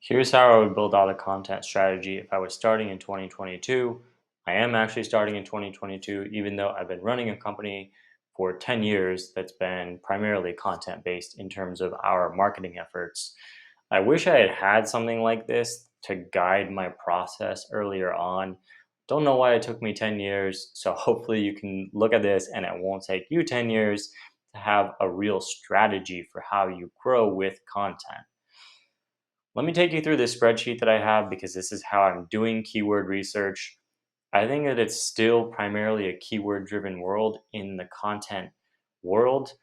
Here's how I would build out a content strategy if I was starting in 2022. I am actually starting in 2022, even though I've been running a company for 10 years that's been primarily content based in terms of our marketing efforts. I wish I had had something like this to guide my process earlier on. Don't know why it took me 10 years, so hopefully you can look at this and it won't take you 10 years to have a real strategy for how you grow with content. Let me take you through this spreadsheet that I have because this is how I'm doing keyword research. I think that it's still primarily a keyword driven world in the content world.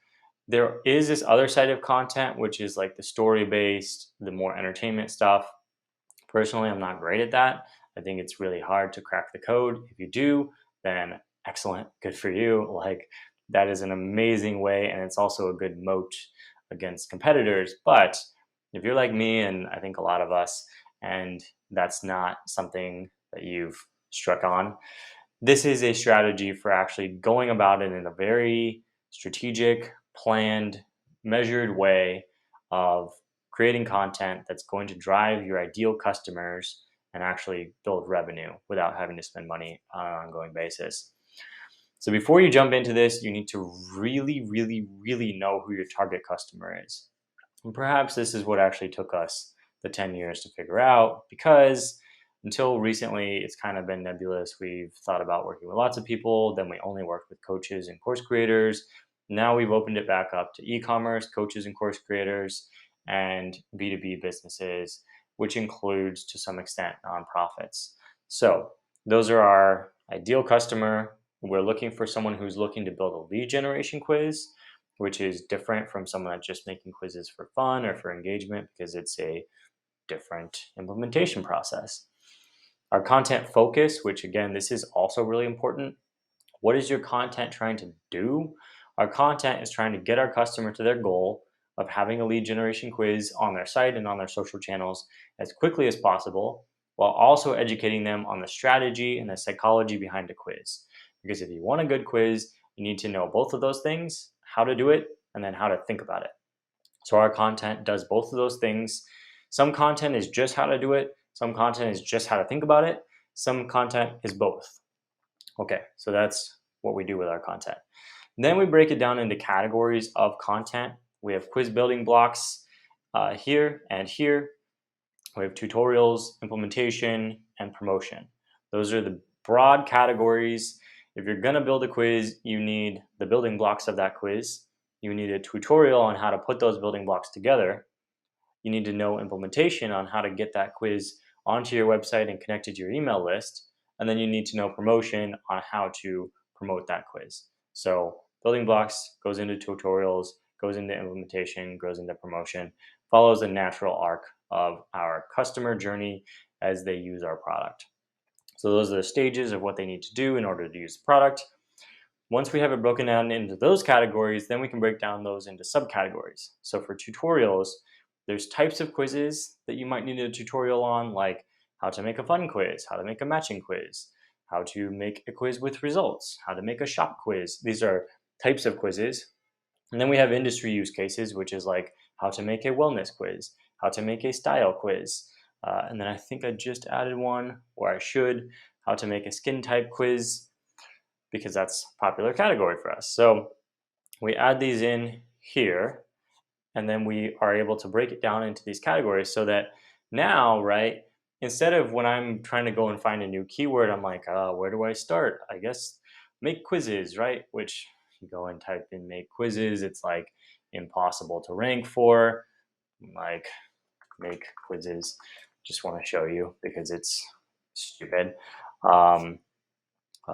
There is this other side of content, which is like the story based, the more entertainment stuff. Personally, I'm not great at that. I think it's really hard to crack the code. If you do, then excellent, good for you. Like, that is an amazing way, and it's also a good moat against competitors. But if you're like me, and I think a lot of us, and that's not something that you've struck on, this is a strategy for actually going about it in a very strategic, planned, measured way of creating content that's going to drive your ideal customers and actually build revenue without having to spend money on an ongoing basis. So before you jump into this, you need to really know who your target customer is. And perhaps this is what actually took us the 10 years to figure out, because until recently, it's kind of been nebulous. We've thought about working with lots of people, then we only worked with coaches and course creators. Now we've opened it back up to e-commerce, coaches and course creators, and B2B businesses, which includes to some extent nonprofits. So those are our ideal customer. We're looking for someone who's looking to build a lead generation quiz, which is different from someone that's just making quizzes for fun or for engagement because it's a different implementation process. Our content focus, which again, this is also really important. What is your content trying to do? Our content is trying to get our customer to their goal of having a lead generation quiz on their site and on their social channels as quickly as possible, while also educating them on the strategy and the psychology behind a quiz. Because if you want a good quiz, you need to know both of those things, how to do it, and then how to think about it. So our content does both of those things. Some content is just how to do it. Some content is just how to think about it. Some content is both. Okay, so that's what we do with our content. Then we break it down into categories of content. We have quiz building blocks here and here. We have tutorials, implementation, and promotion. Those are the broad categories. If you're going to build a quiz, you need the building blocks of that quiz. You need a tutorial on how to put those building blocks together. You need to know implementation on how to get that quiz onto your website and connected to your email list. And then you need to know promotion on how to promote that quiz. So building blocks goes into tutorials, goes into implementation, goes into promotion, follows a natural arc of our customer journey as they use our product. So those are the stages of what they need to do in order to use the product. Once we have it broken down into those categories, then we can break down those into subcategories. So for tutorials, there's types of quizzes that you might need a tutorial on, like how to make a fun quiz, how to make a matching quiz, how to make a quiz with results, how to make a shop quiz. These are types of quizzes. And then we have industry use cases, which is like how to make a wellness quiz, how to make a style quiz. And then I think I just added one, or I should, how to make a skin type quiz, because that's a popular category for us. So we add these in here, and then we are able to break it down into these categories so that now, right, instead of when I'm trying to go and find a new keyword, I'm like, where do I start? I guess make quizzes, right? Which you go and type in make quizzes, it's like impossible to rank for. Like, make quizzes. Just want to show you because it's stupid. Oh,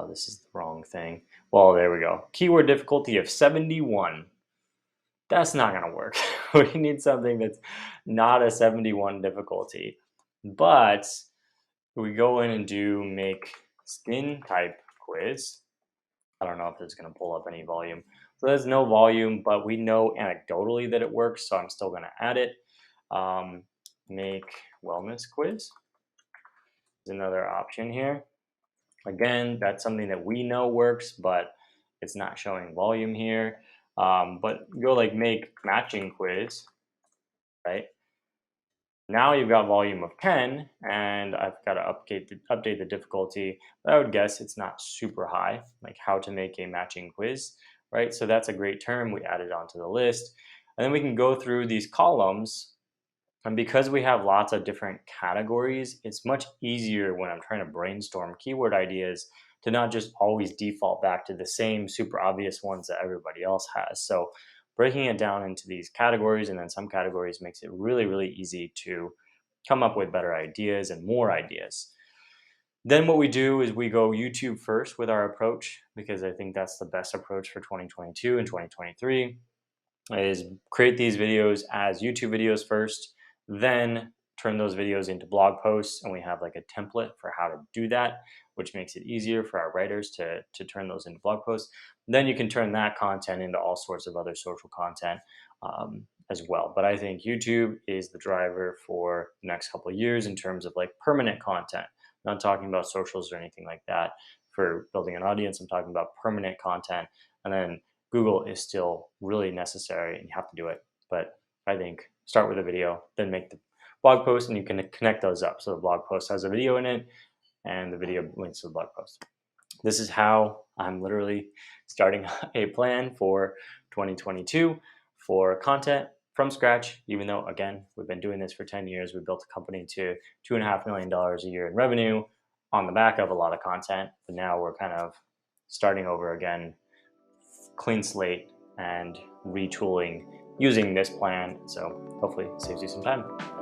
this is the wrong thing. Well, there we go. Keyword difficulty of 71. That's not going to work. We need something that's not a 71 difficulty. But we go in and do make skin type quiz. I don't know if it's going to pull up any volume. So there's no volume, but we know anecdotally that it works, so I'm still going to add it. Make wellness quiz is another option here. Again, that's something that we know works, but it's not showing volume here. But go like make matching quiz, right? Now you've got volume of 10, and I've got to update the difficulty, but I would guess it's not super high, like how to make a matching quiz, right? So that's a great term. We added onto the list. And then we can go through these columns. And because we have lots of different categories, it's much easier when I'm trying to brainstorm keyword ideas to not just always default back to the same super obvious ones that everybody else has. So breaking it down into these categories and then some categories makes it really, really easy to come up with better ideas and more ideas. Then what we do is we go YouTube first with our approach because I think that's the best approach for 2022 and 2023 is create these videos as YouTube videos first, then turn those videos into blog posts. And we have like a template for how to do that, which makes it easier for our writers to turn those into blog posts. Then you can turn that content into all sorts of other social content as well. But I think YouTube is the driver for the next couple of years in terms of like permanent content. I'm not talking about socials or anything like that for building an audience. I'm talking about permanent content. And then Google is still really necessary and you have to do it. But I think start with a video, then make the blog post, and you can connect those up. So the blog post has a video in it and the video links to the blog post. This is how I'm literally starting a plan for 2022 for content from scratch, even though, again, we've been doing this for 10 years. We built a company to $2.5 million a year in revenue on the back of a lot of content. But now we're kind of starting over again, clean slate and retooling using this plan. So hopefully it saves you some time.